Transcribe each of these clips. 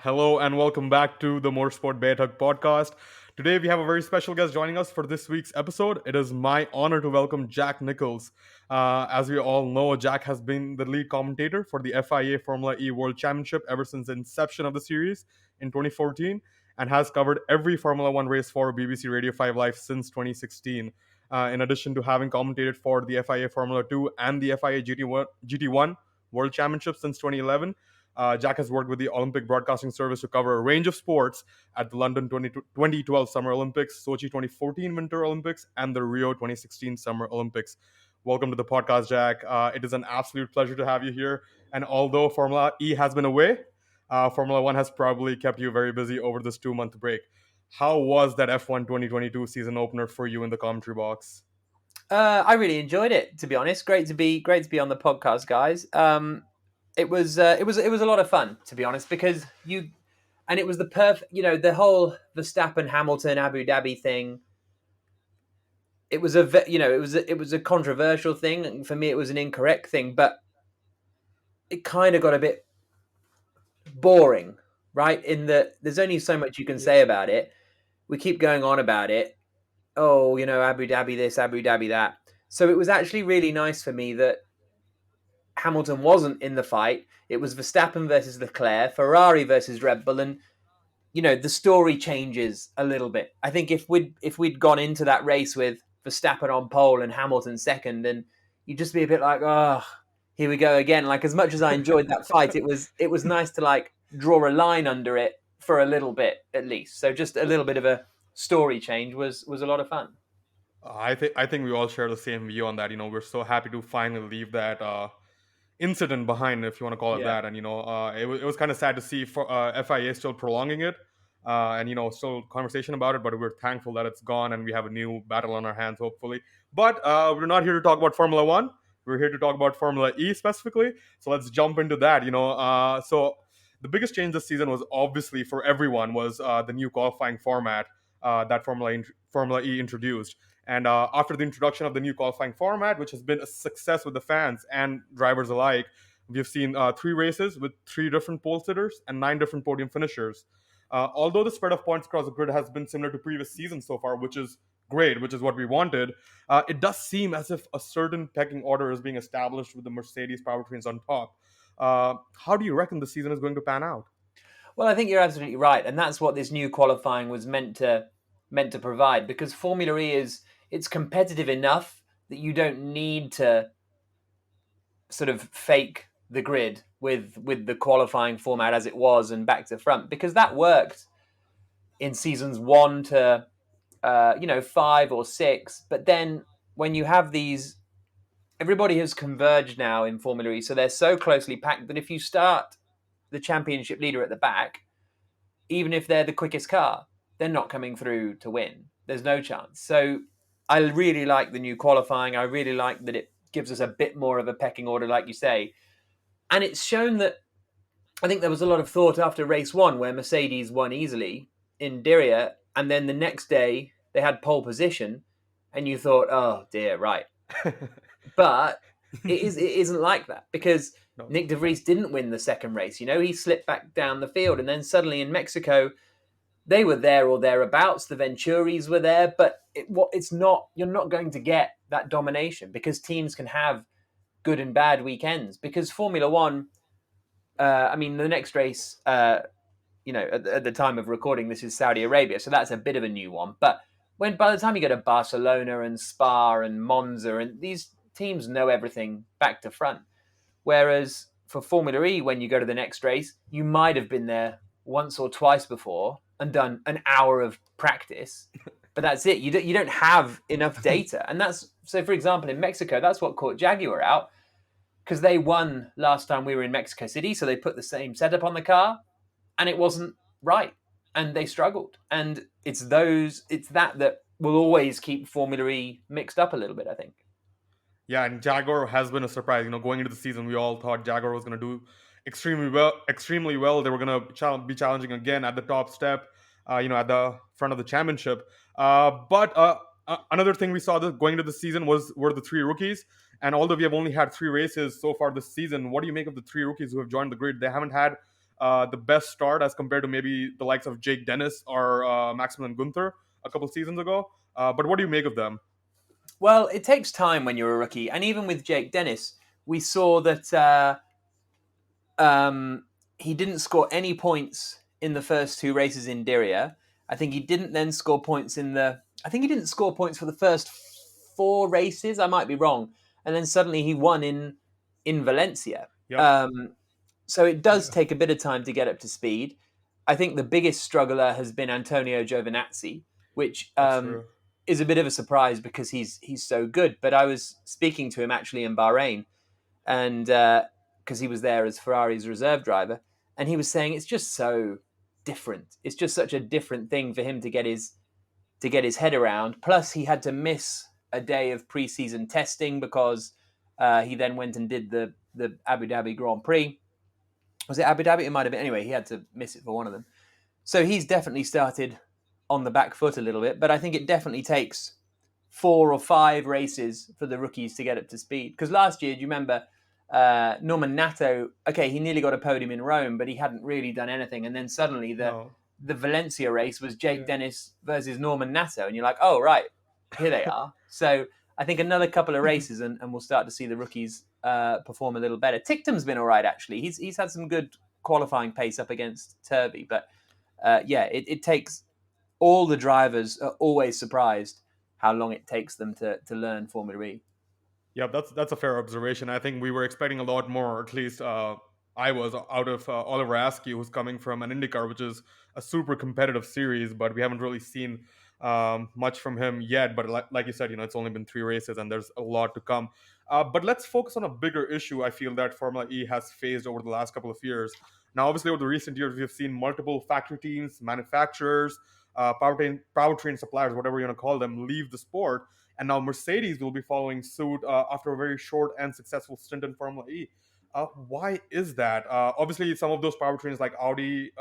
Hello and welcome back to the Motorsport Baithak podcast. Today we have a very special guest joining us for this week's episode. It is my honor to welcome Jack Nicholls. As we all know, Jack has been the lead commentator for the FIA Formula E World Championship ever since the inception of the series in 2014 and has covered every Formula One race for BBC Radio 5 Live since 2016. In addition to having commentated for the FIA Formula 2 and the FIA GT1 World Championship since 2011, Jack has worked with the Olympic Broadcasting Service to cover a range of sports at the London 2012 Summer Olympics, Sochi 2014 Winter Olympics, and the Rio 2016 Summer Olympics. Welcome to the podcast, Jack. It is an absolute pleasure to have you here. And although Formula E has been away, Formula One has probably kept you very busy over this 2 month break. How was that F1 2022 season opener for you in the commentary box? I really enjoyed it, to be honest. Great to be on the podcast, guys. It was a lot of fun, to be honest, because it was the perfect, the whole Verstappen Hamilton Abu Dhabi thing. It was it was a controversial thing, and for me, it was an incorrect thing, but it kind of got a bit boring, right? In that there's only so much you can say about it. We keep going on about it. Oh, Abu Dhabi this, Abu Dhabi that. So it was actually really nice for me that Hamilton wasn't in the fight. It was Verstappen versus Leclerc, Ferrari versus Red Bull, and the story changes a little bit. I think if we'd gone into that race with Verstappen on pole and Hamilton second, then you'd just be a bit like, oh, here we go again. Like, as much as I enjoyed that fight, it was nice to like draw a line under it for a little bit at least. So just a little bit of a story change was a lot of fun. I think we all share the same view on that. We're so happy to finally leave that incident behind, if you want to call it that. And it was kind of sad to see for FIA still prolonging it, and still conversation about it. But we're thankful that it's gone, and we have a new battle on our hands, hopefully. But we're not here to talk about Formula One. We're here to talk about Formula E specifically. So let's jump into that. So the biggest change this season was obviously for everyone was the new qualifying format that Formula E introduced. And after the introduction of the new qualifying format, which has been a success with the fans and drivers alike, we've seen 3 races with 3 different pole sitters and 9 different podium finishers. Although the spread of points across the grid has been similar to previous seasons so far, which is great, which is what we wanted, it does seem as if a certain pecking order is being established with the Mercedes powertrains on top. How do you reckon the season is going to pan out? Well, I think you're absolutely right, and that's what this new qualifying was meant to provide. Because Formula E it's competitive enough that you don't need to sort of fake the grid with the qualifying format as it was and back to front, because that worked in seasons 1 to 5 or 6. But then when you have these, everybody has converged now in Formula E, so they're so closely packed that if you start the championship leader at the back, even if they're the quickest car, they're not coming through to win. There's no chance. So I really like the new qualifying. I really like that it gives us a bit more of a pecking order, like you say. And it's shown that, I think there was a lot of thought after race 1 where Mercedes won easily in Diriyah, and then the next day they had pole position, and you thought, oh dear, right. But it isn't like that, because no. Nick de Vries didn't win the second race. He slipped back down the field, and then suddenly in Mexico, they were there or thereabouts. The Venturis were there, but you're not going to get that domination, because teams can have good and bad weekends. Because Formula One, the next race, at the time of recording, this is Saudi Arabia, so that's a bit of a new one. But by the time you go to Barcelona and Spa and Monza, and these teams know everything back to front. Whereas for Formula E, when you go to the next race, you might have been there once or twice before and done an hour of practice, but that's it. You don't have enough data. And so for example, in Mexico, that's what caught Jaguar out, because they won last time we were in Mexico City. So they put the same setup on the car and it wasn't right, and they struggled. And it's that will always keep Formula E mixed up a little bit, I think. Yeah, and Jaguar has been a surprise. Going into the season, we all thought Jaguar was going to do extremely well. They were going to be challenging again at the top step, at the front of the championship. But another thing we saw going into the season were the 3 rookies. And although we have only had 3 races so far this season, what do you make of the 3 rookies who have joined the grid? They haven't had the best start as compared to maybe the likes of Jake Dennis or Maximilian Gunther a couple seasons ago. But what do you make of them? Well, it takes time when you're a rookie, and even with Jake Dennis, we saw that he didn't score any points in the first two races in Diriyah. I think he didn't then score points in the. I think he didn't score points for the first four races. I might be wrong, and then suddenly he won in Valencia. Yep. So it does Yeah. take a bit of time to get up to speed. I think the biggest struggler has been Antonio Giovinazzi, which That's true. is a bit of a surprise because he's so good. But I was speaking to him actually in Bahrain, and because he was there as Ferrari's reserve driver, and he was saying it's just so different. It's just such a different thing for him to get his head around. Plus, he had to miss a day of preseason testing because he then went and did the Abu Dhabi Grand Prix. Was it Abu Dhabi? It might have been. Anyway, he had to miss it for one of them. So he's definitely started on the back foot a little bit, but I think it definitely takes 4 or 5 races for the rookies to get up to speed. Because last year, do you remember Norman Nato? Okay, he nearly got a podium in Rome, but he hadn't really done anything. And then suddenly No. the Valencia race was Jake Yeah. Dennis versus Norman Nato, and you're like, oh right, here they are. So I think another couple of races, and we'll start to see the rookies perform a little better. Tictum's been all right actually. He's had some good qualifying pace up against Turvey, but it takes. All the drivers are always surprised how long it takes them to learn Formula E. Yeah, that's a fair observation. I think we were expecting a lot more, or at least I was, out of Oliver Askew, who's coming from an IndyCar, which is a super competitive series, but we haven't really seen much from him yet. But like you said, it's only been 3 races, and there's a lot to come. But let's focus on a bigger issue I feel that Formula E has faced over the last couple of years. Now, obviously, over the recent years, we've seen multiple factory teams, manufacturers, powertrain suppliers, whatever you want to call them, leave the sport, and now Mercedes will be following suit after a very short and successful stint in Formula E. Why is that? Obviously, some of those powertrains like Audi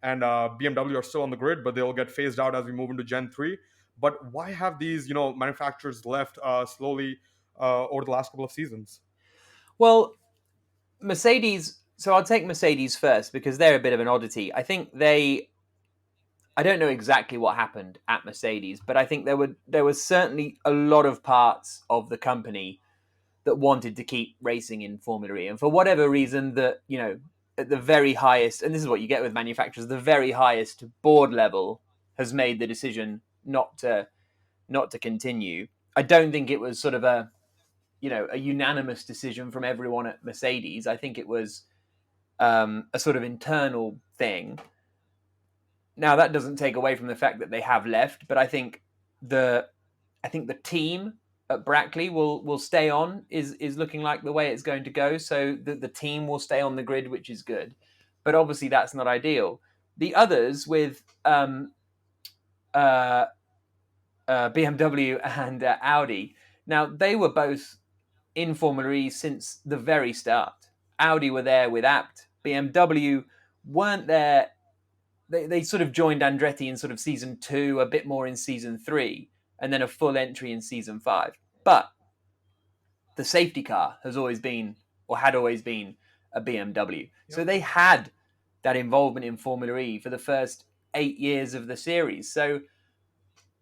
and BMW are still on the grid, but they'll get phased out as we move into Gen 3. But why have these, manufacturers left slowly over the last couple of seasons? Well, Mercedes. So I'll take Mercedes first because they're a bit of an oddity. I think they. I don't know exactly what happened at Mercedes, but I think there was certainly a lot of parts of the company that wanted to keep racing in Formula E, and for whatever reason, that at the very highest, and this is what you get with manufacturers, the very highest board level has made the decision not to continue. I don't think it was sort of a unanimous decision from everyone at Mercedes. I think it was a sort of internal thing. Now that doesn't take away from the fact that they have left, but I think the team at Brackley will stay on is looking like the way it's going to go. So the team will stay on the grid, which is good, but obviously that's not ideal. The others with BMW and Audi. Now they were both in Formula E since the very start. Audi were there with Abt. BMW weren't there. They sort of joined Andretti in sort of season 2, a bit more in season 3, and then a full entry in season 5. But the safety car has always been, or had always been, a BMW. Yep. So they had that involvement in Formula E for the first 8 years of the series. So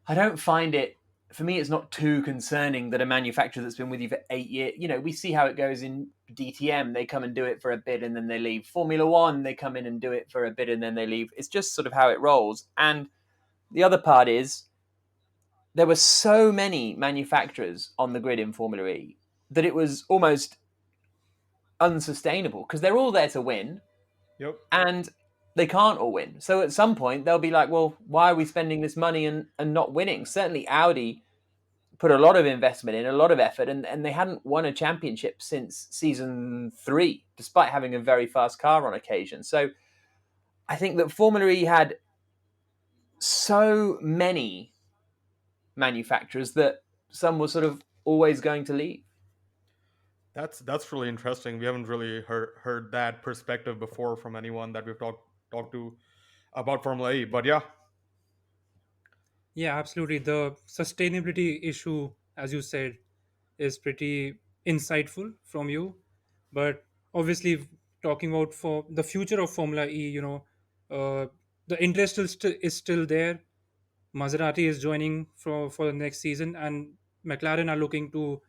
I don't find it, for me, it's not too concerning that a manufacturer that's been with you for 8 years, we see how it goes in DTM. They come and do it for a bit and then they leave. Formula One, they come in and do it for a bit and then they leave. It's just sort of how it rolls. And the other part is there were so many manufacturers on the grid in Formula E that it was almost unsustainable because they're all there to win. Yep. And they can't all win. So at some point, they'll be like, well, why are we spending this money and not winning? Certainly Audi put a lot of investment in, a lot of effort, and they hadn't won a championship since season 3, despite having a very fast car on occasion. So I think that Formula E had so many manufacturers that some were sort of always going to leave. That's really interesting. We haven't really heard that perspective before from anyone that we've talked to about Formula E. But yeah, Yeah, absolutely. The sustainability issue, as you said, is pretty insightful from you. But obviously, talking about for the future of Formula E, the interest is still there. Maserati is joining for the next season, and McLaren are looking to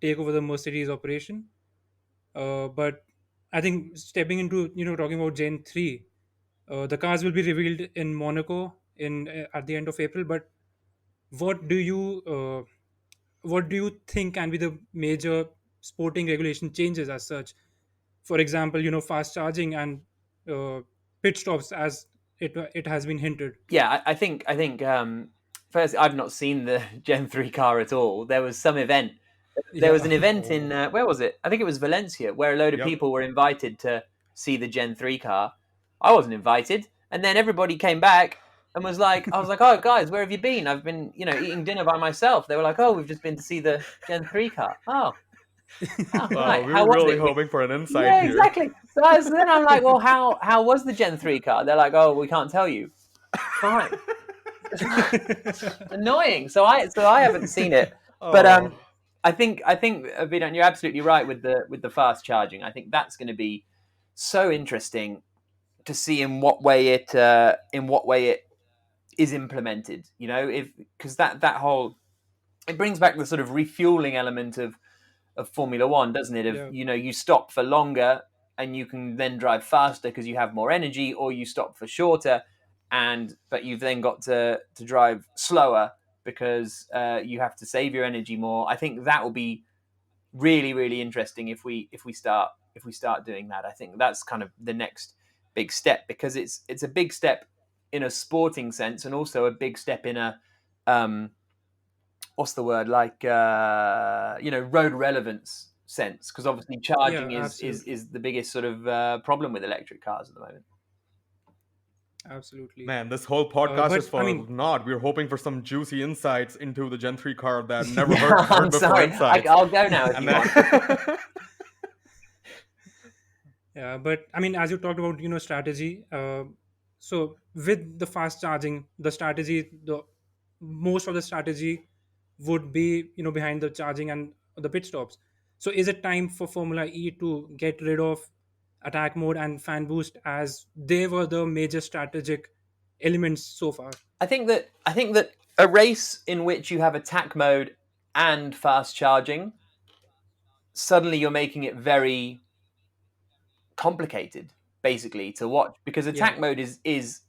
take over the Mercedes operation. But I think stepping into talking about Gen 3, the cars will be revealed in Monaco in at the end of April. But what do you what do you think can be the major sporting regulation changes as such? For example, fast charging and uh, pit stops, as it has been hinted. Yeah, I think first, I've not seen the Gen 3 car at all. There was some event. There was Yeah, an event in Oh, where was it? I think it was Valencia, where a load of yep. people were invited to see the Gen 3 car. I wasn't invited, and then everybody came back and was like, I was like, "Oh, guys, where have you been? I've been, eating dinner by myself." They were like, "Oh, we've just been to see the Gen 3 car." Oh, right. We How were was really it? hoping for an insight Yeah, here. exactly. So then I'm like, "Well, how was the Gen 3 car?" They're like, "Oh, we can't tell you." Fine. Annoying. So I haven't seen it, but Oh, I think Vidant, you're absolutely right with the fast charging. I think that's going to be so interesting to see in what way it is implemented. If because that whole it brings back the sort of refueling element of Formula One, doesn't it? Of yeah, you stop for longer and you can then drive faster because you have more energy, or you stop for shorter, but you've then got to drive slower because you have to save your energy more. I think that will be really really interesting if we start doing that. I think that's kind of the next big step, because it's a big step in a sporting sense, and also a big step in a um, what's the word, like road relevance sense, because obviously yeah, charging is is absolutely, is the biggest sort of problem with electric cars at the moment. absolutely. man, this whole podcast is But I for mean, naught. We're hoping for some juicy insights into the Gen 3 car that never Yeah, heard I'm before sorry. insights. I'll go now if And you then want. yeah, but I mean, as you talked about, strategy. So with the fast charging, the most of the strategy would be, behind the charging and the pit stops. So is it time for Formula E to get rid of attack mode and fan boost, as they were the major strategic elements so far? I think that a race in which you have attack mode and fast charging, suddenly you're making it very complicated, basically, to watch, because Yeah, attack mode is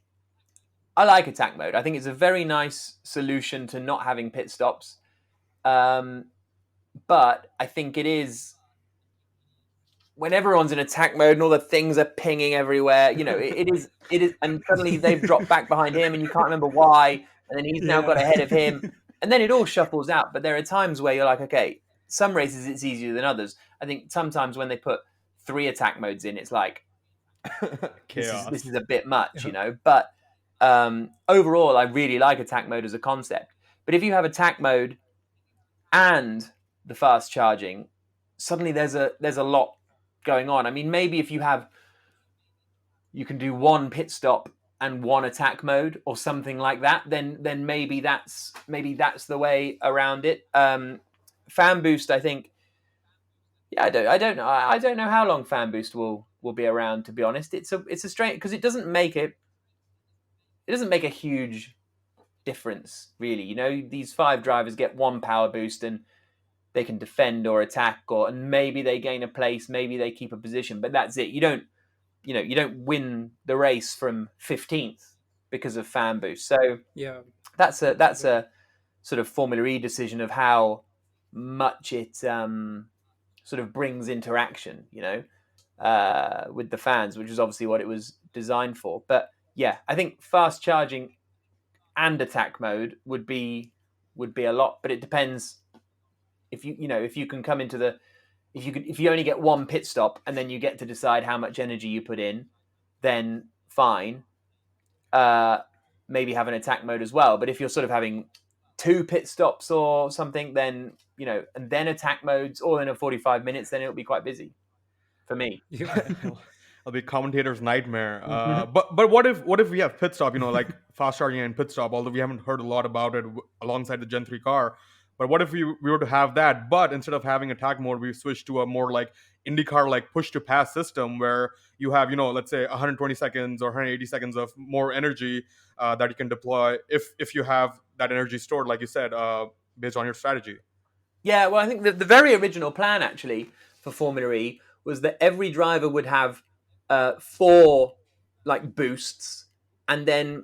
I like attack mode. I think it's a very nice solution to not having pit stops. Um, but I think it is, when everyone's in attack mode and all the things are pinging everywhere. It is, and suddenly they've dropped back behind him, and you can't remember why, and then he's now got yeah, ahead of him, and then it all shuffles out. But there are times where you're like, okay, some races it's easier than others. I think sometimes when they put 3 attack modes in, it's like, this is chaos. a bit much. But overall, I really like attack mode as a concept. But if you have attack mode and the fast charging, suddenly there's a lot going on. I mean, maybe if you can do one pit stop and one attack mode or something like that, then maybe that's the way around it. Fan boost, I think. Yeah, I don't know how long fan boost will be around. To be honest, it's a strange, because it doesn't make a huge difference, really. These 5 drivers get one power boost, and they can defend or attack, and maybe they gain a place, maybe they keep a position, but that's it. You don't win the race from 15th because of fan boost. So yeah, that's a sort of Formula E decision of how much it sort of brings interaction, with the fans, which is obviously what it was designed for. But yeah, I think fast charging and attack mode would be a lot, but it depends. If you can come into the if you only get one pit stop and then you get to decide how much energy you put in, then fine. Uh, Maybe have an attack mode as well. But if you're sort of having 2 pit stops or something, then and then attack modes all in a 45 minutes, then it'll be quite busy for me. yeah. It'll be commentator's nightmare. Mhm. But what if we have pit stop? Like fast charging and pit stop. Although we haven't heard a lot about it alongside the Gen 3 car. But what if we were to have that, but instead of having attack mode, we switch to a more like IndyCar like push to pass system where you have, let's say 120 seconds or 180 seconds of more energy that you can deploy if you have that energy stored, like you said, based on your strategy. Yeah, well, I think the very original plan actually for Formula E was that every driver would have 4 like boosts, and then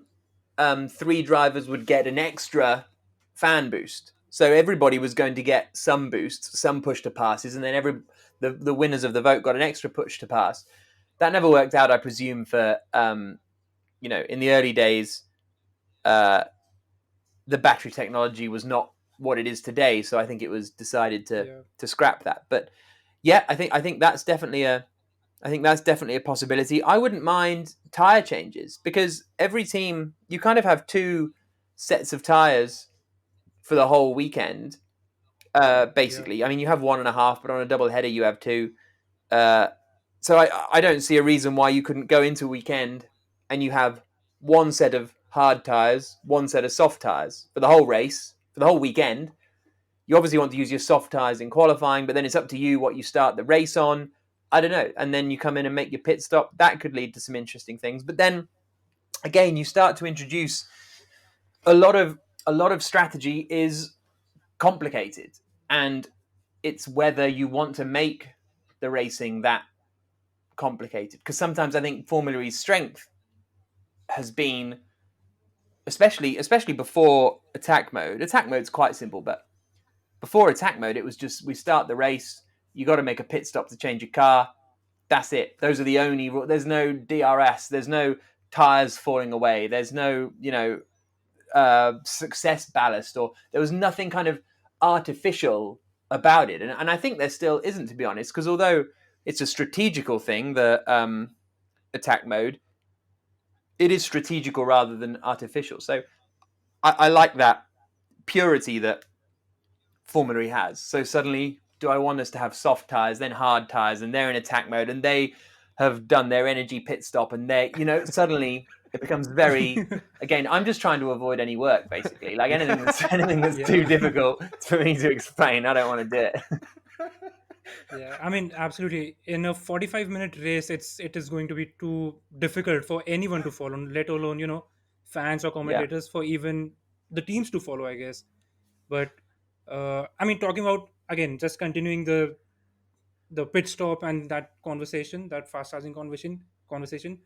3 drivers would get an extra fan boost. So everybody was going to get some boosts, some push to passes, and then the winners of the vote got an extra push to pass. That never worked out, I presume, for in the early days, the battery technology was not what it is today. So I think it was decided to scrap that. But yeah, I think that's definitely a possibility. I wouldn't mind tire changes because every team, you kind of have 2 sets of tires for the whole weekend. Basically, Yeah. I mean, you have 1.5, but on a double header you have 2. So I don't see a reason why you couldn't go into a weekend and you have 1 set of hard tires, 1 set of soft tires for the whole race, for the whole weekend. You obviously want to use your soft tires in qualifying, but then it's up to you what you start the race on. I don't know. And then you come in and make your pit stop. That could lead to some interesting things. But then again, you start to introduce a lot of strategy is complicated, and it's whether you want to make the racing that complicated. Because sometimes I think Formula E's strength has been, especially before attack mode. Attack mode's quite simple, but before attack mode, it was just we start the race. You got to make a pit stop to change your car. That's it. Those are the only. There's no DRS. There's no tires falling away. There's no success ballast, or there was nothing kind of artificial about it. And I think there still isn't, to be honest, because although it's a strategical thing, the attack mode, it is strategical rather than artificial. So I like that purity that Formula E has. So suddenly, do I want us to have soft tires, then hard tires, and they're in attack mode, and they have done their energy pit stop, and they, suddenly it becomes very. Again, I'm just trying to avoid any work, basically. Like anything that's too difficult for me to explain, I don't want to do it. Yeah, I mean, absolutely. In a 45-minute race, it is going to be too difficult for anyone to follow, let alone, fans or commentators, for even the teams to follow, I guess. But I mean, talking about, again, just continuing the pit stop and that conversation, that fast charging conversation.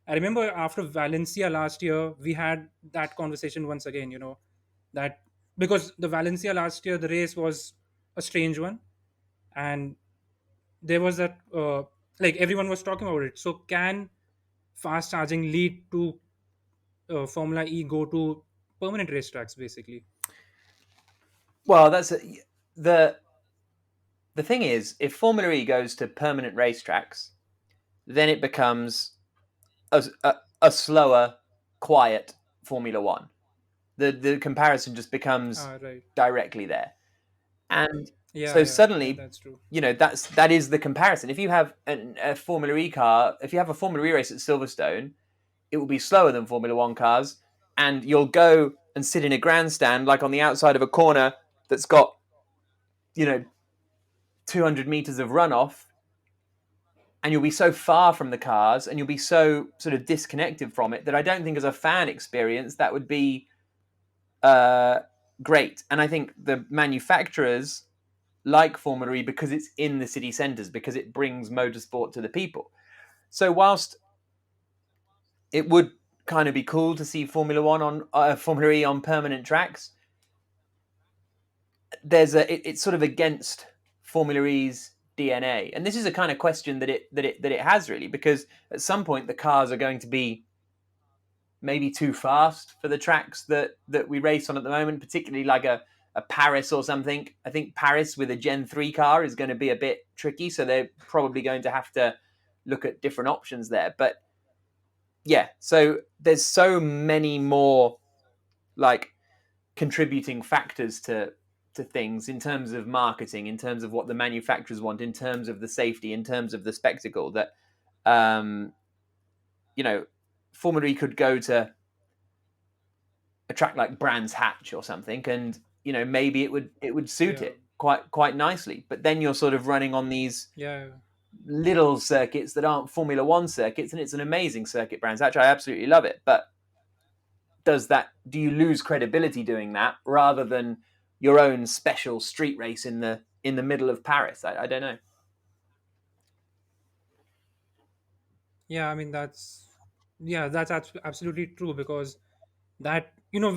I remember after Valencia last year, we had that conversation once again. That because the Valencia last year, the race was a strange one, and there was that like everyone was talking about it. So can fast charging lead to Formula E go to permanent racetracks, basically? Well, the thing is, if Formula E goes to permanent racetracks, then it becomes a slower, quiet Formula One. The comparison just becomes Right. directly there, and Yeah, so yeah, suddenly, that's true. that is the comparison. If you have a Formula E car, if you have a Formula E race at Silverstone, it will be slower than Formula One cars, and you'll go and sit in a grandstand like on the outside of a corner that's got 200 meters of runoff, and you'll be so far from the cars and you'll be so sort of disconnected from it that I don't think as a fan experience that would be great. And I think the manufacturers like Formula E because it's in the city centres, because it brings motorsport to the people. So whilst it would kind of be cool to see Formula E on permanent tracks, it's sort of against Formula E's DNA, and this is a kind of question that it has really, because at some point the cars are going to be maybe too fast for the tracks that we race on at the moment, particularly like a Paris or something. I think Paris with a Gen 3 car is going to be a bit tricky, so they're probably going to have to look at different options there. But yeah, so there's so many more like contributing factors to things in terms of marketing, in terms of what the manufacturers want, in terms of the safety, in terms of the spectacle, that Formula E could go to a track like Brands Hatch or something, and maybe it would suit it quite nicely. But then you're sort of running on these little circuits that aren't Formula One circuits, and it's an amazing circuit, Brands Hatch. I absolutely love it. But do you lose credibility doing that rather than your own special street race in the middle of Paris? I don't know. Yeah, I mean that's absolutely true, because that,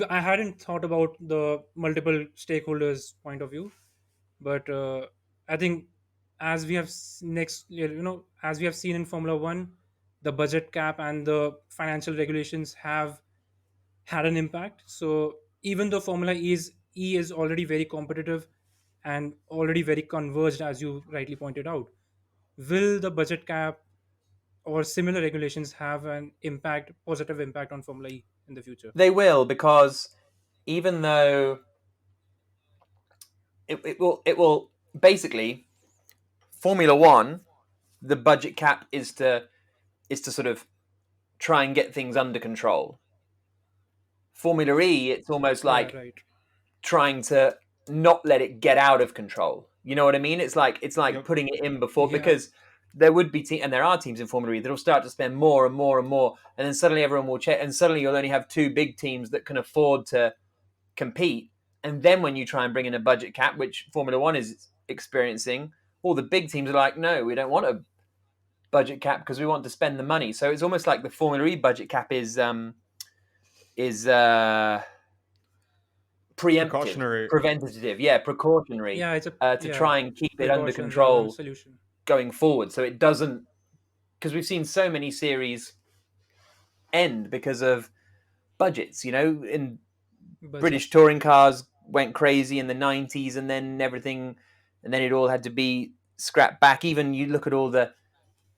I hadn't thought about the multiple stakeholders point of view, but I think, as we have as we have seen in Formula 1, the budget cap and the financial regulations have had an impact. So even though Formula E is already very competitive and already very converged, as you rightly pointed out, will the budget cap or similar regulations have an positive impact on Formula E in the future? They will, because even though it will basically, Formula One, the budget cap is to sort of try and get things under control. Formula E, it's almost like trying to not let it get out of control. You know what I mean? It's like putting it in before, because there would be and there are teams in Formula E that will start to spend more and more and more, and then suddenly everyone will check, and suddenly you'll only have two big teams that can afford to compete. And then when you try and bring in a budget cap, which Formula One is experiencing, all the big teams are like, no, we don't want a budget cap because we want to spend the money. So it's almost like the Formula E budget cap is preemptive, preventative, precautionary, to try and keep it under control going forward, so it doesn't, because we've seen so many series end because of budgets. In British touring cars went crazy in the 90s, and then it all had to be scrapped back. Even you look at all the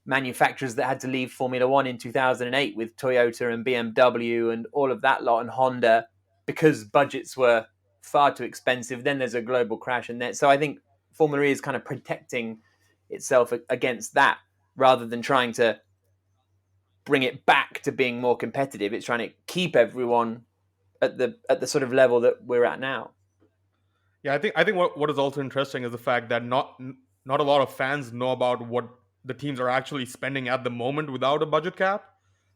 manufacturers that had to leave Formula One in 2008 with Toyota and BMW and all of that lot, and Honda, because budgets were far too expensive. Then there's a global crash, and so I think Formula E is kind of protecting itself against that, rather than trying to bring it back to being more competitive. It's trying to keep everyone at the sort of level that we're at now. Yeah, I think what is also interesting is the fact that not a lot of fans know about what the teams are actually spending at the moment without a budget cap.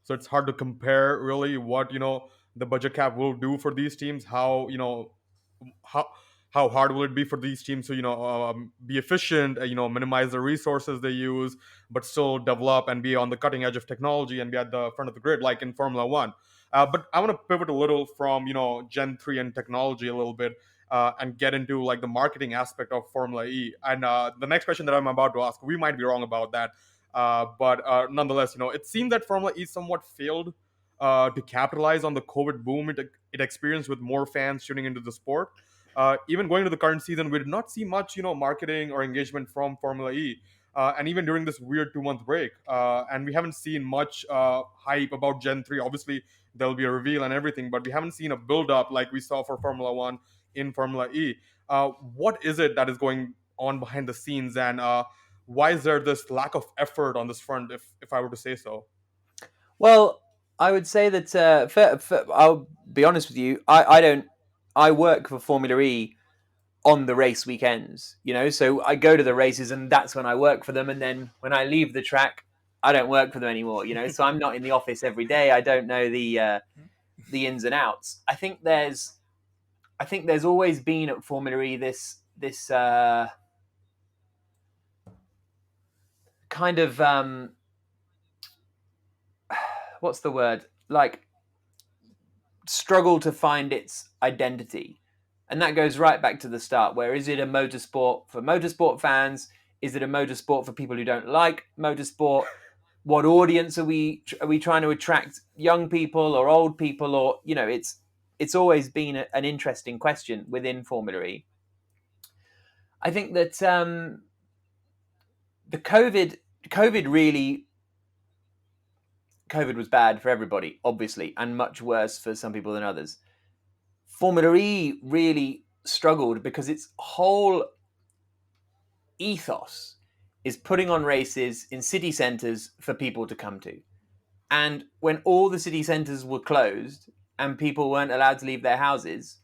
So it's hard to compare really what the budget cap will do for these teams. How hard will it be for these teams to be efficient, minimize the resources they use, but still develop and be on the cutting edge of technology and be at the front of the grid, like in Formula One. But I want to pivot a little from Gen 3 and technology a little bit, and get into like the marketing aspect of Formula E. And the next question that I'm about to ask, we might be wrong about that, but nonetheless, it seemed that Formula E somewhat failed to capitalize on the COVID boom it experienced, with more fans tuning into the sport. Even going to the current season, we did not see much, marketing or engagement from Formula E. And even during this weird 2-month break, and we haven't seen much hype about Gen 3. Obviously, there'll be a reveal and everything, but we haven't seen a build-up like we saw for Formula 1 in Formula E. What is it that is going on behind the scenes, and why is there this lack of effort on this front, if I were to say so? Well, I would say that I'll be honest with you. I work for Formula E on the race weekends, so I go to the races, and that's when I work for them. And then when I leave the track, I don't work for them anymore, so I'm not in the office every day. I don't know the ins and outs. I think there's always been at Formula E this kind of what's the word, like, struggle to find its identity. And that goes right back to the start, where is it a motorsport for motorsport fans? Is it a motorsport for people who don't like motorsport? What audience are we trying to attract? Young people or old people? Or it's always been an interesting question within Formula E. I think that the COVID was bad for everybody, obviously, and much worse for some people than others. Formula E really struggled because its whole ethos is putting on races in city centres for people to come to. And when all the city centres were closed and people weren't allowed to leave their houses,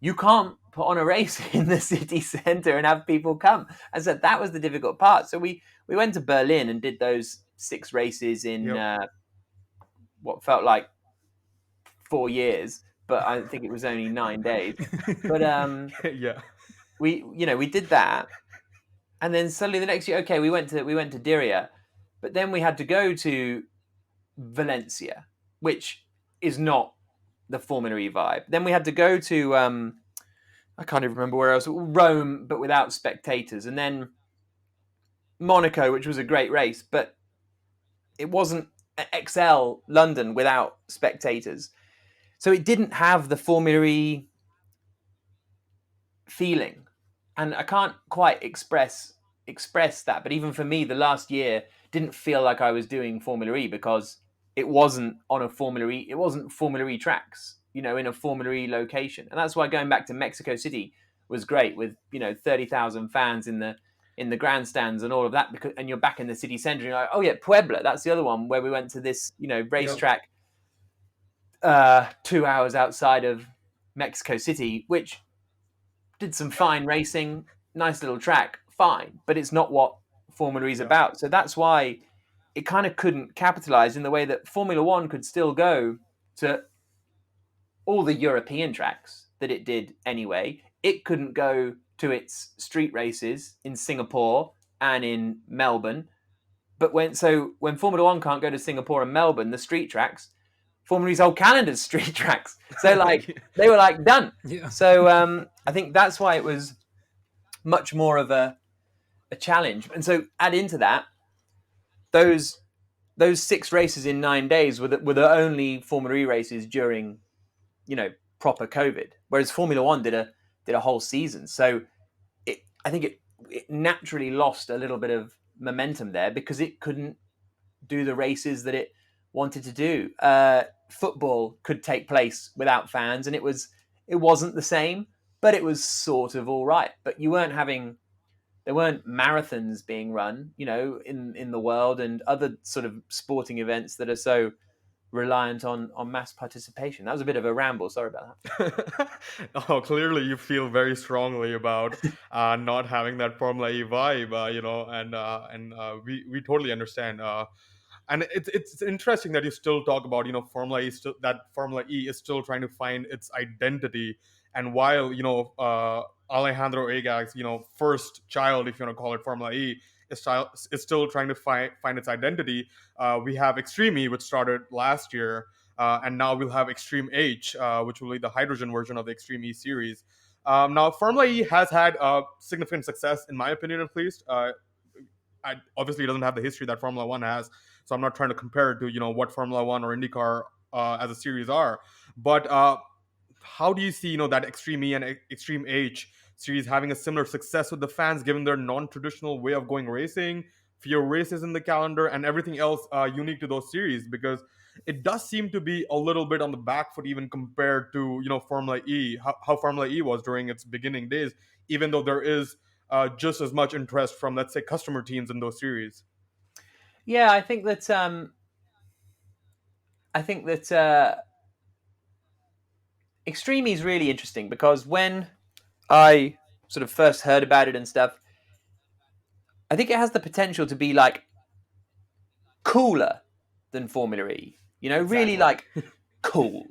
you can't put on a race in the city centre and have people come. And so that was the difficult part. So we went to Berlin and did those 6 races in what felt like 4 years, but I think it was only 9 days. But Yeah. we did that, and then suddenly the next year, okay, we went to Diriyah, but then we had to go to Valencia, which is not the Formula E vibe. Then we had to go to I can't even remember where else, Rome, but without spectators, and then Monaco, which was a great race, but it wasn't XL London without spectators. So it didn't have the Formula E feeling, and I can't quite express that. But even for me, the last year didn't feel like I was doing Formula E because it wasn't on a Formula E. It wasn't Formula E tracks, in a Formula E location, and that's why going back to Mexico City was great with 30,000 fans in the grandstands and all of that, and you're back in the city centre. And you're like, oh yeah, Puebla. That's the other one where we went to this racetrack 2 hours outside of Mexico City, which did some fine racing, nice little track, fine, but it's not what Formula E is about. So that's why it kind of couldn't capitalize in the way that Formula One could still go to all the European tracks that it did anyway. It couldn't go to its street races in Singapore and in Melbourne. But when Formula One can't go to Singapore and Melbourne, the street tracks, Formula E's whole calendar's street tracks. So they were done. Yeah. So I think that's why it was much more of a challenge. And so add into that, those 6 races in 9 days were the only Formula E races during, proper COVID. Whereas Formula One did a whole season. So I think it naturally lost a little bit of momentum there because it couldn't do the races that it wanted to do. Football could take place without fans, and it wasn't the same, but it was sort of all right. But there weren't marathons being run, in the world, and other sort of sporting events that are so reliant on mass participation. That was a bit of a ramble. Sorry about that. Oh, clearly you feel very strongly about not having that Formula E vibe, and we totally understand. And it's interesting that you still talk about Formula E, that Formula E is still trying to find its identity. And while Alejandro Agag's first child, if you want to call it Formula E, is still trying to find its identity. We have Extreme E, which started last year, and now we'll have Extreme H, which will be the hydrogen version of the Extreme E series. Now, Formula E has had significant success, in my opinion, at least. Obviously, it doesn't have the history that Formula One has, so I'm not trying to compare it to what Formula One or IndyCar as a series are. But how do you see that Extreme E and Extreme H series having a similar success with the fans, given their non-traditional way of going racing, fewer races in the calendar, and everything else unique to those series? Because it does seem to be a little bit on the back foot, even compared to Formula E, how Formula E was during its beginning days, even though there is just as much interest from, let's say, customer teams in those series. Yeah, I think that Extreme E is really interesting because when I sort of first heard about it and stuff, I think it has the potential to be cooler than Formula E. Really cool.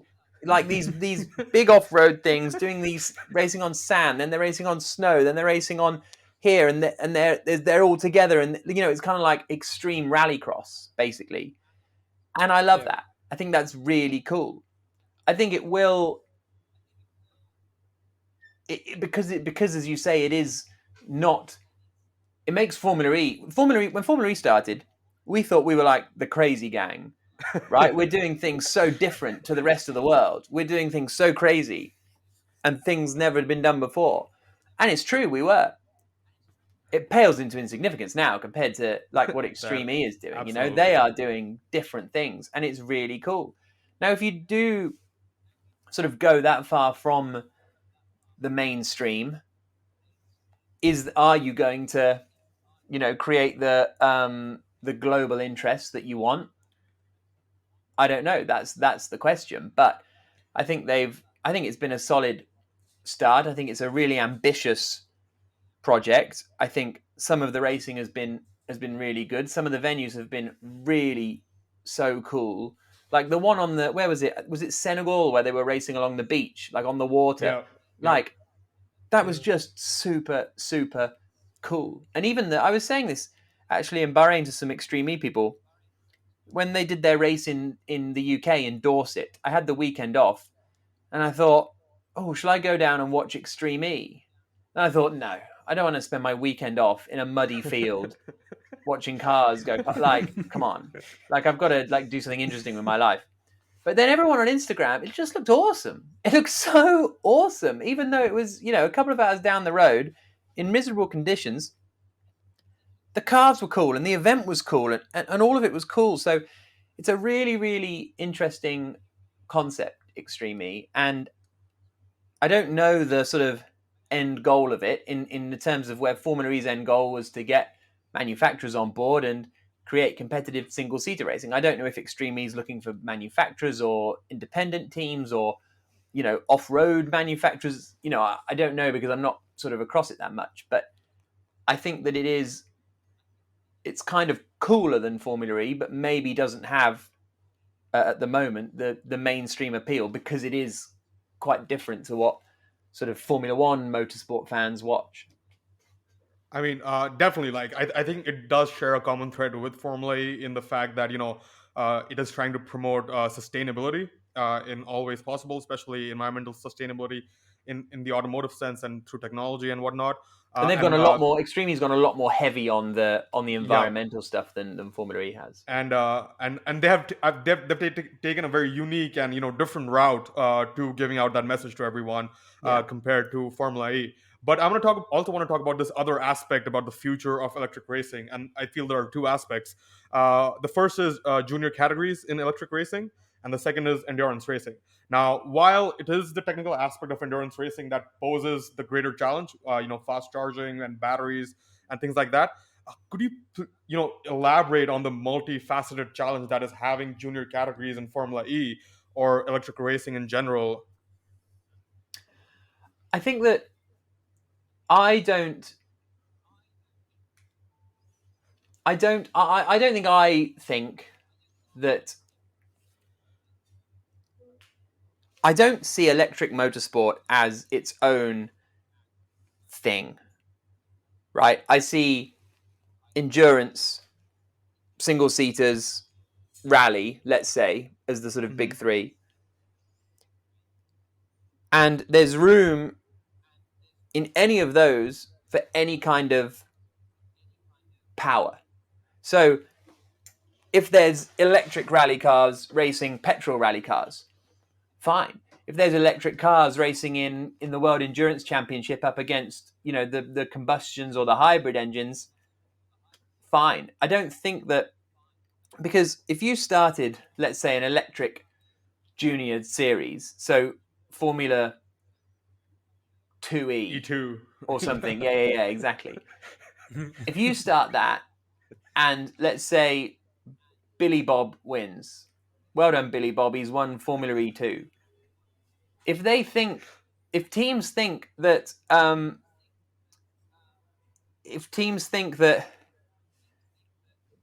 These big off-road things, doing these racing on sand, then they're racing on snow, then they're racing on here, and they're all together, and it's kind of like extreme rallycross basically, and I love that. I think that's really cool. I think it will, because as you say, it is not. It makes Formula E. When Formula E started, we thought we were like the crazy gang, right? We're doing things so different to the rest of the world. We're doing things so crazy, and things never had been done before. And it's true, we were. It pales into insignificance now compared to what Extreme E is doing. Absolutely. They are doing different things, and it's really cool. Now, if you do sort of go that far from the mainstream, are you going to, create the global interest that you want? I don't know. That's the question. But I think it's been a solid start. I think it's a really ambitious project. I think some of the racing has been really good. Some of the venues have been really so cool. Like the one on the, where was it? Was it Senegal, where they were racing along the beach, like on the water? Like that was just super, super cool. And even I was saying this actually in Bahrain to some Extreme E people when they did their race in the UK in Dorset. I had the weekend off, and I thought, oh, shall I go down and watch Extreme E? And I thought, no, I don't want to spend my weekend off in a muddy field watching cars go. Like, come on, like I've got to like do something interesting with my life. But then everyone on Instagram, it just looked awesome. It looked so awesome, even though it was, a couple of hours down the road in miserable conditions. The cars were cool and the event was cool and all of it was cool. So it's a really, really interesting concept, Extreme E. And I don't know the sort of end goal of it in the terms of where Formula E's end goal was to get manufacturers on board and create competitive single-seater racing. I don't know if Extreme E is looking for manufacturers or independent teams or, off-road manufacturers. I don't know because I'm not sort of across it that much. But I think that it's kind of cooler than Formula E, but maybe doesn't have, at the moment, the mainstream appeal because it is quite different to what sort of Formula One motorsport fans watch. I mean, definitely. Like, I think it does share a common thread with Formula E in the fact that it is trying to promote sustainability in all ways possible, especially environmental sustainability in the automotive sense and through technology and whatnot. And they've gone a lot more. Extreme's gone a lot more heavy on the environmental stuff than Formula E has. And they've taken a very unique and different route to giving out that message to everyone compared to Formula E. But I want to talk about this other aspect about the future of electric racing, and I feel there are two aspects. The first is junior categories in electric racing, and the second is endurance racing. Now, while it is the technical aspect of endurance racing that poses the greater challenge, fast charging and batteries and things like that, could you elaborate on the multifaceted challenge that is having junior categories in Formula E or electric racing in general? I think that I don't think that I don't see electric motorsport as its own thing, right? I see endurance, single-seaters, rally, let's say, as the sort of big three. And there's room in any of those for any kind of power. So if there's electric rally cars racing petrol rally cars, fine. If there's electric cars racing in the World Endurance Championship up against, the combustions or the hybrid engines, fine. I don't think that, because if you started, let's say, an electric junior series, so Formula 2E E2 or something, yeah, exactly. If you start that and let's say Billy Bob wins, well done, Billy Bob, he's won Formula E2. If teams think that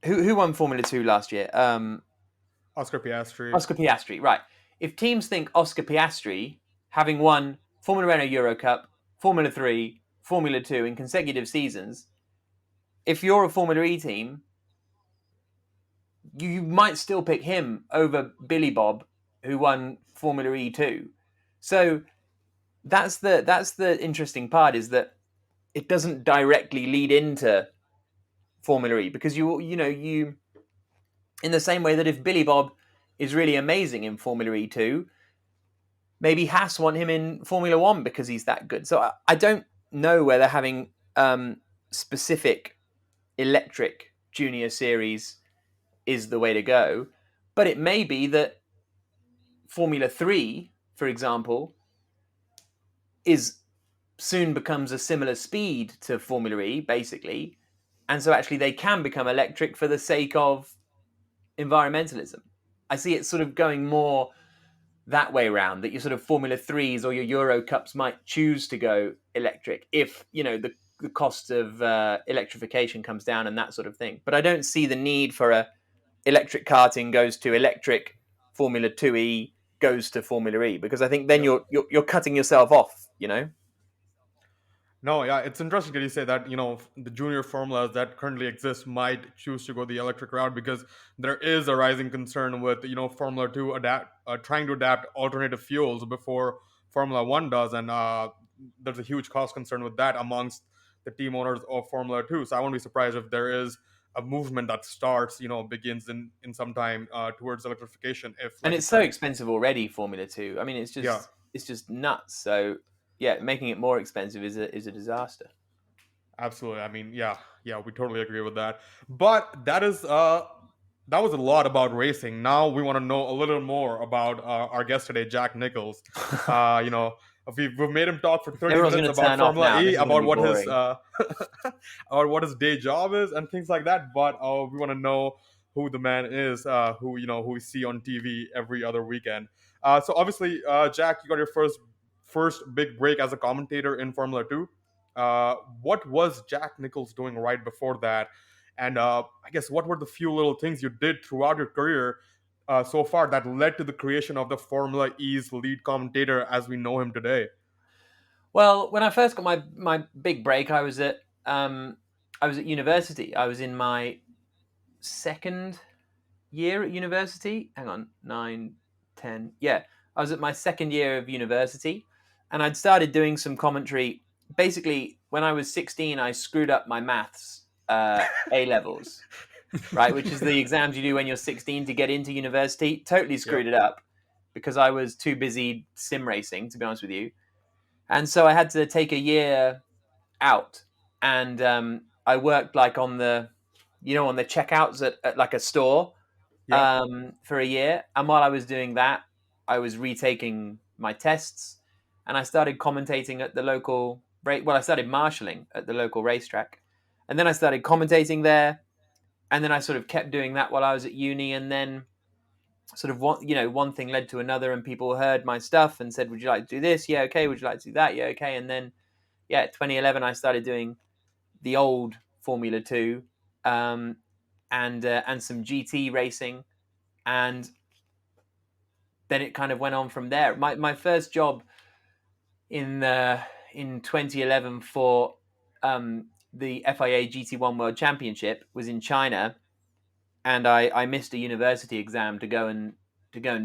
who won Formula 2 last year? Oscar Piastri. Oscar Piastri, right. If teams think Oscar Piastri, having won Formula Renault Euro Cup, Formula 3, Formula 2 in consecutive seasons, if you're a Formula E team, you might still pick him over Billy Bob, who won Formula E2. So that's the interesting part, is that it doesn't directly lead into Formula E, because you in the same way that if Billy Bob is really amazing in Formula E2, maybe Haas want him in Formula 1 because he's that good. So I don't know whether having specific electric junior series is the way to go, but it may be that Formula 3, for example, soon becomes a similar speed to Formula E, basically, and so actually they can become electric for the sake of environmentalism. I see it sort of going more that way around, that your sort of Formula 3s or your Euro Cups might choose to go electric if, the cost of electrification comes down and that sort of thing. But I don't see the need for a electric karting goes to electric, Formula 2E goes to Formula E, because I think then you're cutting yourself off, No, yeah, it's interesting that you say that, the junior formulas that currently exist might choose to go the electric route, because there is a rising concern with, Formula 2 trying to adapt alternative fuels before Formula 1 does. And there's a huge cost concern with that amongst the team owners of Formula 2. So I won't be surprised if there is a movement that starts, begins in some time towards electrification. If, and like you it's so said, expensive already, Formula 2. I mean, yeah, it's just nuts. So yeah, making it more expensive is a disaster. absolutely. I mean, yeah, we totally agree with that. But that was a lot about racing. Now we want to know a little more about our guest today, Jack Nicholls. You know, we've made him talk for 30 Everyone's minutes going to about turn off Formula now. E, This is going to about be what his boring. about what his day job is and things like that. But we want to know who the man is, who who we see on TV every other weekend. So obviously, Jack, you got your first big break as a commentator in Formula 2. What was Jack Nicholls doing right before that? And I guess what were the few little things you did throughout your career so far that led to the creation of the Formula E's lead commentator as we know him today? Well, when I first got my big break, I was at university. I was in my second year at university. Hang on, 9, 10. Yeah, I was at my second year of university, and I'd started doing some commentary. Basically, when I was 16, I screwed up my maths A levels, right, which is the exams you do when you're 16 to get into university. Totally screwed it up because I was too busy sim racing, to be honest with you. And so I had to take a year out, and I worked like on the checkouts at like a store Yeah. for a year. And while I was doing that, I was retaking my tests, and I started commentating at the local I started marshalling at the local racetrack, and then I started commentating there, and then I sort of kept doing that while I was at uni, and then sort of one thing led to another, and people heard my stuff and said, "Would you like to do this? Yeah, okay. Would you like to do that? Yeah, okay." And then 2011, I started doing the old Formula 2 and some GT racing, and then it kind of went on from there. My first job in 2011 for the FIA GT1 World Championship was in China, and I missed a university exam to go and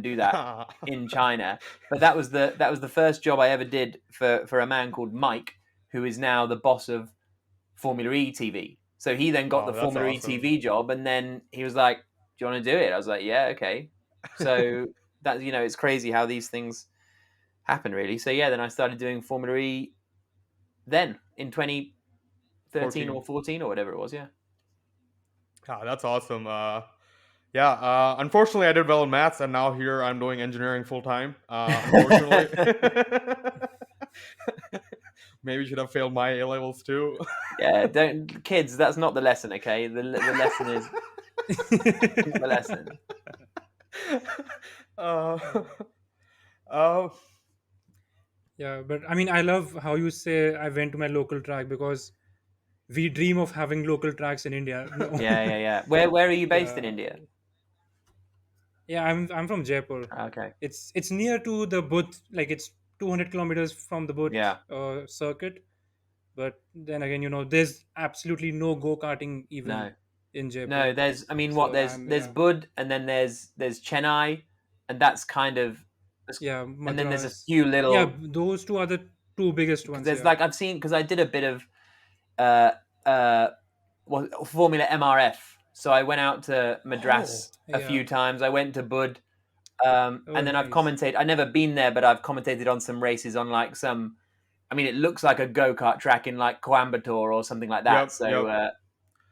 do that in China. But that was the first job I ever did for a man called Mike, who is now the boss of Formula E TV. So he then got Wow, the that's Formula E awesome. TV job, and then he was like, "Do you want to do it?" I was like, "Yeah, okay." So that it's crazy how these things happen, really. So yeah, then I started doing Formula E then in 2013 14. or 14 or whatever it was. Yeah. That's awesome. Yeah, unfortunately, I did well in maths, and now here I'm doing engineering full time. Unfortunately, maybe should have failed my A levels too. Yeah, don't kids. That's not the lesson, okay? The lesson is not the lesson. uh, uh, Yeah, but I mean, I love how you say I went to my local track, because we dream of having local tracks in India. No. Yeah. Where are you based in Yeah, India? yeah. I'm from Jaipur. Okay. It's near to the Buddh, like it's 200 kilometers from the Buddh Yeah. circuit. But then again, there's absolutely no go karting even No. in No. Jaipur. There's. I mean, what? So There's yeah, Bud, and then there's Chennai, and that's kind of. yeah, And then there's a Madras. few Yeah, little, those two are the two biggest because ones. there's Yeah. like I've seen, because I did a bit of uh uh Formula MRF. So I went out to oh, Madras a few Yeah. times. I went to Bud, Oh, and then I've nice. commentated. I've never been there, but I've commentated on some races on like some. I mean, it looks like a go kart track in like Coimbatore or something like that.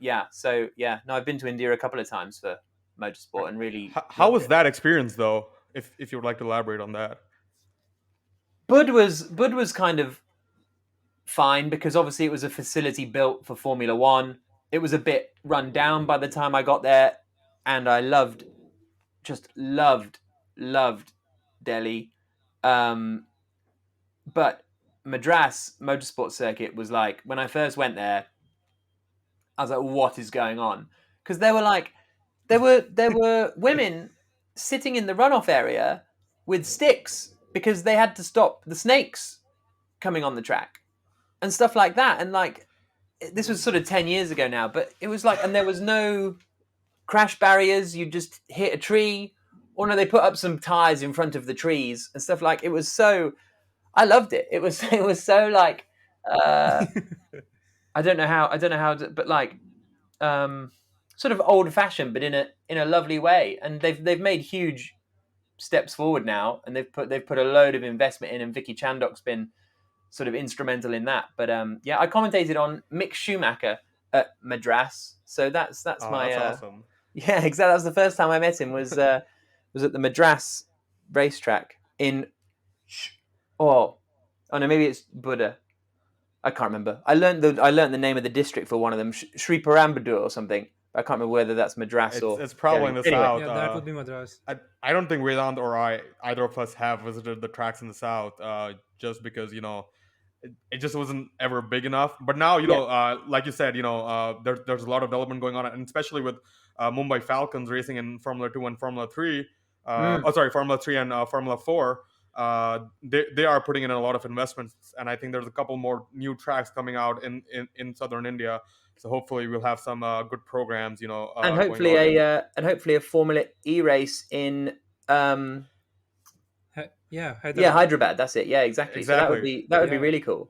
yep, So yep. no, I've been to India a couple of times for motorsport and really How loved was it. that experience though? If you would like to elaborate on that. Bud was kind of fine, because obviously it was a facility built for Formula One. It was a bit run down by the time I got there, and I just loved Delhi. But Madras Motorsport Circuit was like, when I first went there, I was like, what is going on? Because there were women sitting in the runoff area with sticks because they had to stop the snakes coming on the track and stuff like that. And like, this was sort of 10 years ago now, but it was like, and there was no crash barriers. You just hit a tree, or no, they put up some tires in front of the trees and stuff. Like, it was so, I loved it. It was so like, I don't know how, but like, sort of old fashioned, but in a lovely way. And they've made huge steps forward now, and they've put a load of investment in, and Vicky Chandok's been sort of instrumental in that. But yeah, I commentated on Mick Schumacher at Madras, so that's my that's awesome. Yeah, exactly. That was the first time I met him. Was at the Madras racetrack in oh no, maybe it's Buddha. I can't remember. I learned the name of the district for one of them, Sri Parambadur or something. I can't remember whether that's Madras or... It's probably in the south. Yeah, that would be Madras. I don't think Vedant or either of us have visited the tracks in the south, just because, it just wasn't ever big enough. But now, like you said, there's a lot of development going on, and especially with Mumbai Falcons racing in Formula 2 and Formula 3. Formula 3 and Formula 4. They are putting in a lot of investments, and I think there's a couple more new tracks coming out in southern India. So hopefully we'll have some good programs, and hopefully a Formula E race in Hyderabad. That's it. Yeah, exactly. So that would be really cool.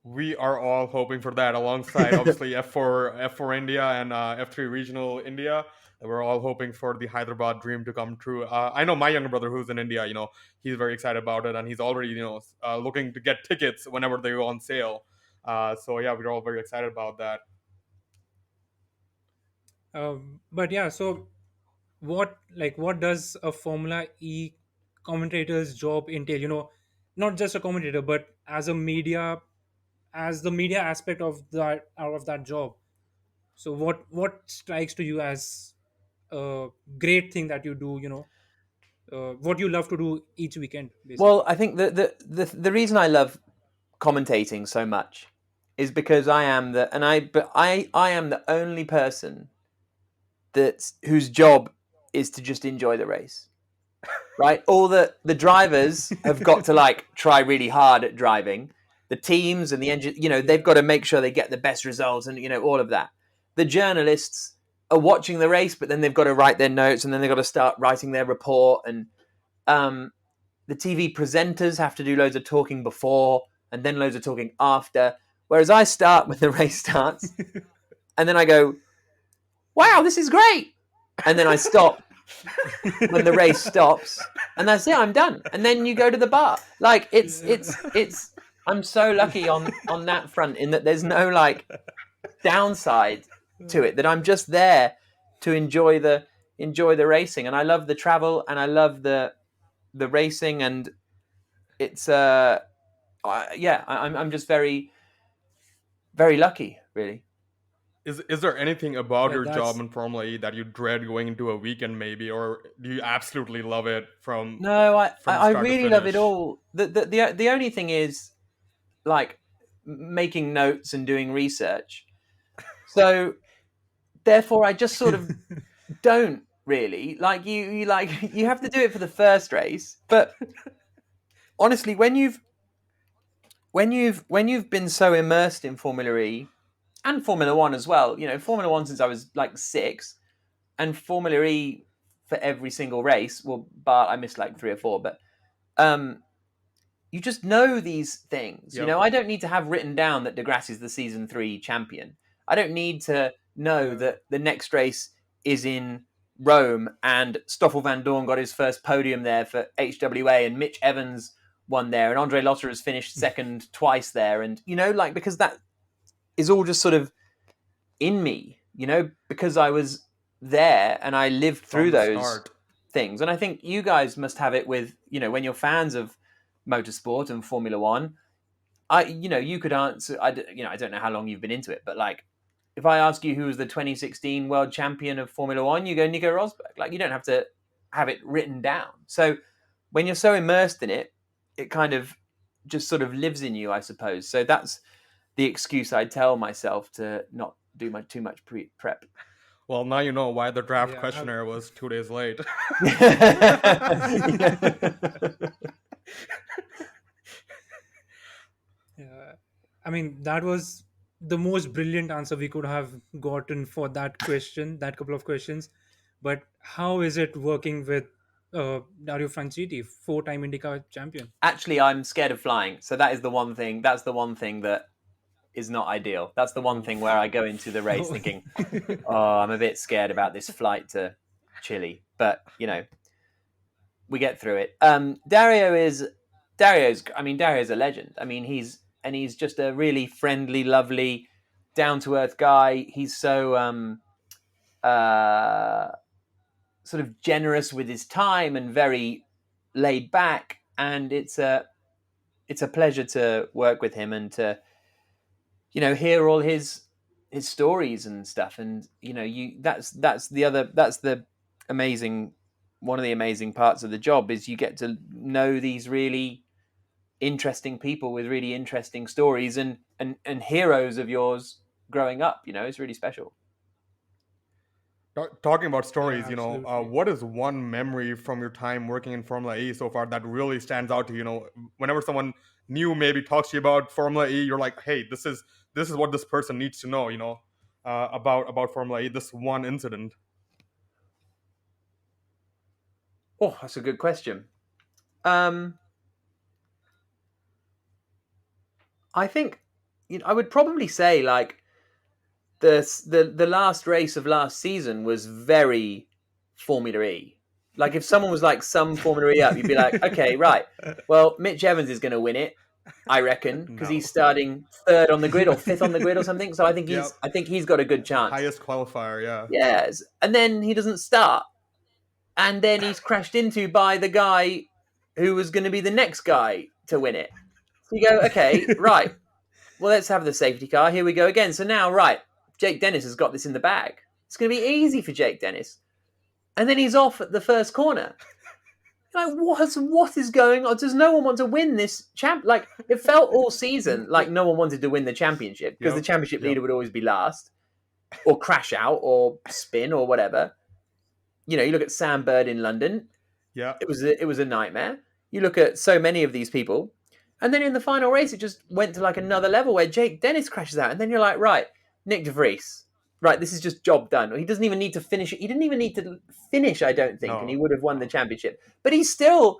We are all hoping for that, alongside obviously F4 India and F3 Regional India. We're all hoping for the Hyderabad dream to come true. I know my younger brother, who's in India, he's very excited about it, and he's already, looking to get tickets whenever they go on sale. So yeah, we're all very excited about that. But yeah, so what does a Formula E commentator's job entail? Not just a commentator, but as the media aspect of that job. So what strikes to you as a great thing that you do? What you love to do each weekend, basically. Well, I think the reason I love commentating so much is because I am the only person whose job is to just enjoy the race. Right? All the drivers have got to try really hard at driving. The teams and the engine, they've got to make sure they get the best results, and all of that. The journalists are watching the race, but then they've got to write their notes, and then they've got to start writing their report. And the TV presenters have to do loads of talking before and then loads of talking after. Whereas I start when the race starts, and then I go, "Wow, this is great," and then I stop when the race stops, and that's it. I'm done. And then you go to the bar. It's. I'm so lucky on that front, in that there's no downside to it, that I'm just there to enjoy the racing, and I love the travel, and I love the racing, and it's I'm just very, very lucky, really. Is there anything about your job in Formula E that you dread going into a weekend, maybe, or do you absolutely love it from? No, I really love it all. The only thing is making notes and doing research. So therefore I just sort of don't really you have to do it for the first race. But honestly, when you've been so immersed in Formula E and Formula One as well, Formula One since I was 6, and Formula E for every single race. Well, but I missed 3 or 4, but you just know these things. Yep. I don't need to have written down that Degrassi is the season 3 champion. I don't need to know that the next race is in Rome and Stoffel van Dorn got his first podium there for HWA, and Mitch Evans won there, and Andre Lotter has finished second twice there. And, because that is all just sort of in me, because I was there and I lived through those things. And I think you guys must have it with, when you're fans of motorsport and Formula One. You could answer. I don't know how long you've been into it, but if I ask you who was the 2016 world champion of Formula One, you go Nico Rosberg. You don't have to have it written down. So when you're so immersed in it, it kind of just sort of lives in you, I suppose. So that's the excuse I tell myself to not do too much prep. Well, now you know why the draft Yeah, questionnaire was 2 days late. yeah. I mean, that was the most brilliant answer we could have gotten for that question, that couple of questions. But how is it working with Dario Franchitti, four-time IndyCar champion? Actually, I'm scared of flying. So that is the one thing. That's the one thing that is not ideal. That's the one thing where I go into the race thinking, oh, I'm a bit scared about this flight to Chile. But, we get through it. Dario's a legend. I mean, he's just a really friendly, lovely, down to earth guy. He's so sort of generous with his time and very laid back. And it's a pleasure to work with him and to hear all his stories and stuff. And that's the amazing, one of the amazing parts of the job is you get to know these really interesting people with really interesting stories and heroes of yours growing up. It's really special. Talking about Yeah, stories, absolutely. what is one memory from your time working in Formula E so far that really stands out to you? Whenever someone new maybe talks to you about Formula E, you're like, hey, this is what this person needs to know, about Formula E. This one incident. Oh, that's a good question. I think I would probably say like the last race of last season was very Formula E. Like if someone was like some Formula E up, you'd be like, okay, right. Well, Mitch Evans is going to win it, I reckon, because he's No. starting third on the grid or fifth on the grid or something. So I think Yep. he's got a good chance. Highest qualifier, yeah. Yes, and then he doesn't start, and then he's crashed into by the guy who was going to be the next guy to win it. So you go, okay, right. Well, let's have the safety car. Here we go again. So now, right, Jake Dennis has got this in the bag. It's going to be easy for Jake Dennis. And then he's off at the first corner. Like, what is going on? Does no one want to win this champ? Like, it felt all season like no one wanted to win the championship because the championship leader would always be last or crash out or spin or whatever. You look at Sam Bird in London. Yeah. It was a nightmare. You look at so many of these people. And then in the final race, it just went to like another level where Jake Dennis crashes out. And then you're like, right, Nick de Vries. Right, this is just job done. He doesn't even need to finish it. He didn't even need to finish, I don't think, and he would have won the championship. But he's still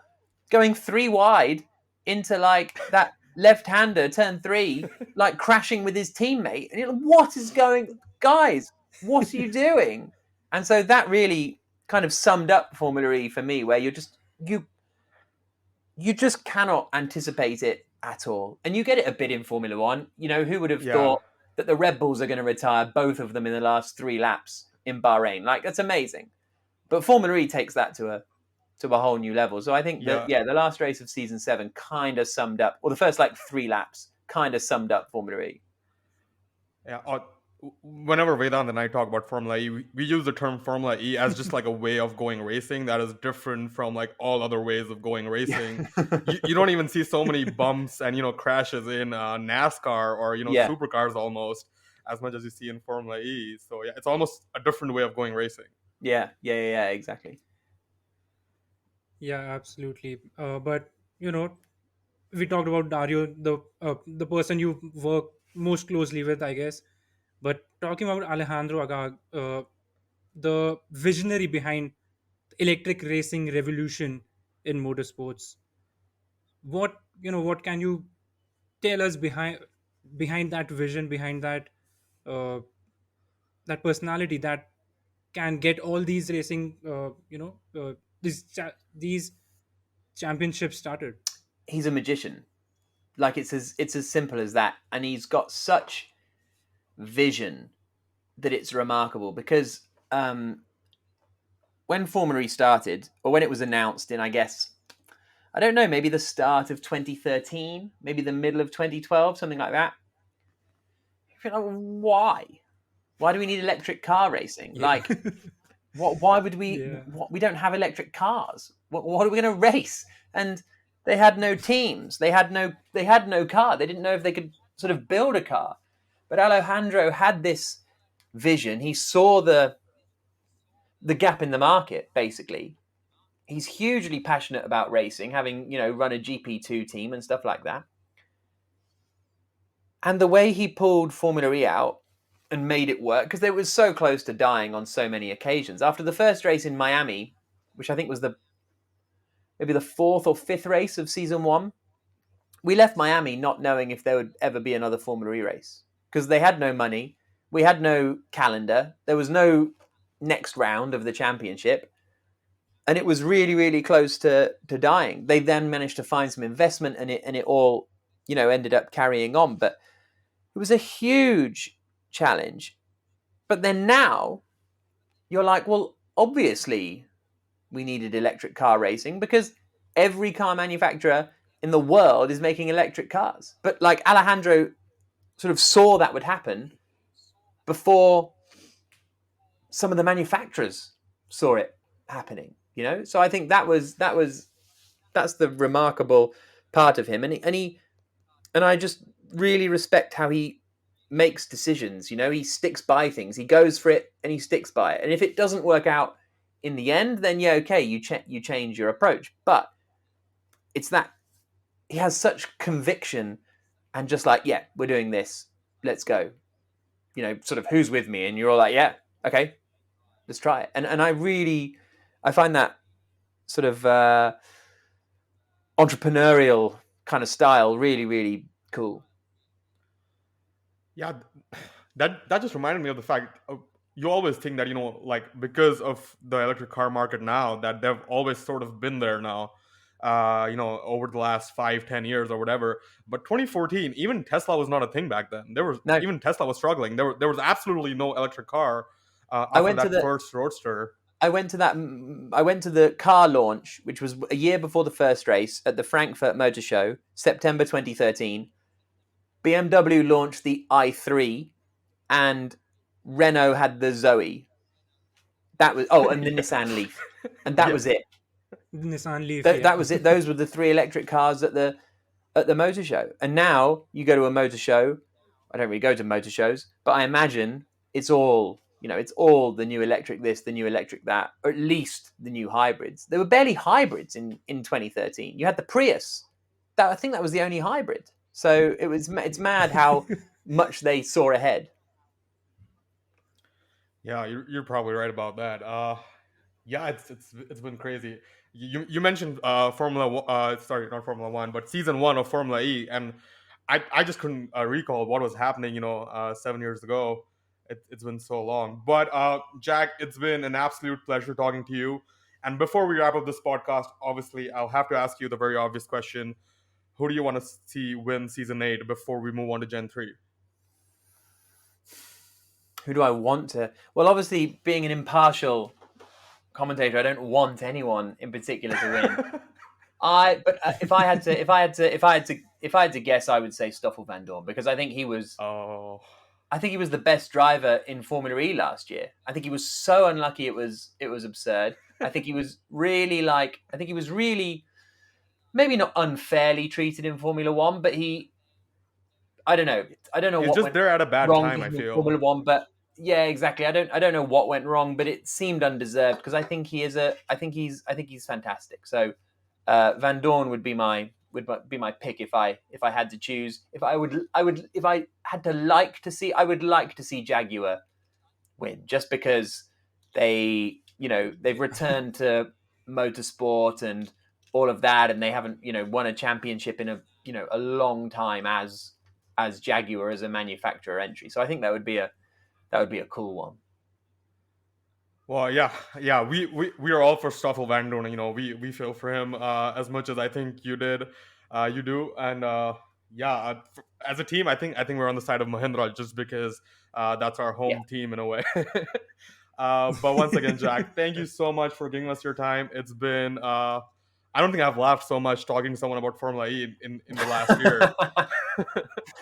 going 3 wide into like that left-hander, turn 3, like crashing with his teammate. And you're like, what is going... Guys, what are you doing? And so that really kind of summed up Formula E for me, where you just cannot anticipate it at all. And you get it a bit in Formula One. Who would have thought that the Red Bulls are going to retire both of them in the last 3 laps in Bahrain? Like, that's amazing. But Formula E takes that to a whole new level. So I think that, the last race of season 7 kind of summed up, or the first like 3 laps kind of summed up Formula E. Yeah. Whenever Vedant and I talk about Formula E, we use the term Formula E as just like a way of going racing that is different from like all other ways of going racing. You don't even see so many bumps and crashes in NASCAR or supercars almost as much as you see in Formula E. So yeah, it's almost a different way of going racing. Yeah, exactly. Yeah, absolutely. But we talked about Dario, the person you work most closely with, I guess. But talking about Alejandro Agag, the visionary behind electric racing revolution in motorsports, what can you tell us behind that vision, behind uh, that personality that can get all these racing, these championships started? He's a magician. Like, it's as simple as that. And he's got such vision that it's remarkable because when Formula E started, or when it was announced in, I guess, I don't know, maybe the start of 2013, maybe the middle of 2012, something like that. You're like, why? Why do we need electric car racing? Yeah. Like, Why would we? Yeah. We don't have electric cars. What are we going to race? And they had no teams. They had no car. They didn't know if they could sort of build a car. But Alejandro had this vision. He saw the gap in the market, basically. He's hugely passionate about racing, having, run a GP2 team and stuff like that. And the way he pulled Formula E out and made it work, because it was so close to dying on so many occasions. After the first race in Miami, which I think was maybe the fourth or fifth race of season 1, we left Miami not knowing if there would ever be another Formula E race, because they had no money. We had no calendar. There was no next round of the championship. And it was really, really close to dying. They then managed to find some investment, and it all, ended up carrying on. But it was a huge challenge. But then now you're like, well, obviously we needed electric car racing because every car manufacturer in the world is making electric cars. But like Alejandro sort of saw that would happen before some of the manufacturers saw it happening. So I think that's the remarkable part of him, and I just really respect how he makes decisions. He sticks by things. He goes for it and he sticks by it. And if it doesn't work out in the end, then okay, you change your approach. But it's that he has such conviction and just like, yeah, we're doing this. Let's go. Sort of who's with me, and you're all like, yeah, okay, let's try it. And I find that sort of entrepreneurial kind of style really, really cool. Yeah, that just reminded me of the fact you always think that like because of the electric car market now that they've always sort of been there now, over the last 5-10 years or whatever. But 2014, even Tesla was not a thing back then. Even Tesla was struggling. There was absolutely no electric car after that first Roadster. I went to the car launch, which was a year before the first race at the Frankfurt Motor Show, September 2013. BMW launched the i3 and Renault had the Zoe. That was and the Nissan Leaf. And that was it. The Nissan Leaf. That was it. Those were the 3 electric cars at the motor show. And now you go to a motor show. I don't really go to motor shows, but I imagine it's all it's all the new electric this, the new electric that, or at least the new hybrids. There were barely hybrids in 2013. You had the Prius. I think that was the only hybrid. So it's mad how much they saw ahead. Yeah, you're probably right about that. Yeah, it's been crazy. You mentioned Formula sorry, not Formula One, but season 1 of Formula E, and I just couldn't recall what was happening 7 years ago. It's been so long. But Jack, it's been an absolute pleasure talking to you. And before we wrap up this podcast, obviously I'll have to ask you the very obvious question: who do you want to see win season 8 before we move on to Gen 3? Who do I want to? Well, obviously, being an impartial commentator, I don't want anyone in particular to win. But if I had to guess, I would say Stoffel Vandoorne, because I think he was. I think he was the best driver in Formula E last year. I think he was so unlucky; it was absurd. I think he was really maybe not unfairly treated in Formula One, but I don't know. I don't know He's what just went there at a bad wrong time, I in feel. Formula One, but yeah, exactly. I don't know what went wrong, but it seemed undeserved because I think he's fantastic. So Vandoorne would be my pick if I had to choose. If I had to like to see, I would like to see Jaguar win, just because they've returned to motorsport and all of that, and they haven't won a championship in a long time as Jaguar as a manufacturer entry. So I think that would be a cool one. Well, yeah, we are all for Stoffel Vandoorne. We feel for him as much as I think you do, and as a team, I think we're on the side of Mahindra just because that's our home team in a way. But once again, Jack, thank you so much for giving us your time. It's been I don't think I've laughed so much talking to someone about Formula E in the last year.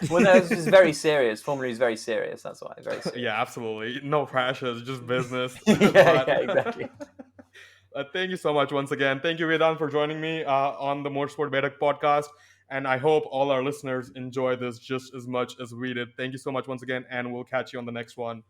Well, no, it's just very serious. Formula E is very serious. That's why. Very serious. Yeah, absolutely. No crashes, just business. Yeah, exactly. Thank you so much once again. Thank you, Vedant, for joining me on the Motorsport Baithak podcast. And I hope all our listeners enjoy this just as much as we did. Thank you so much once again, and we'll catch you on the next one.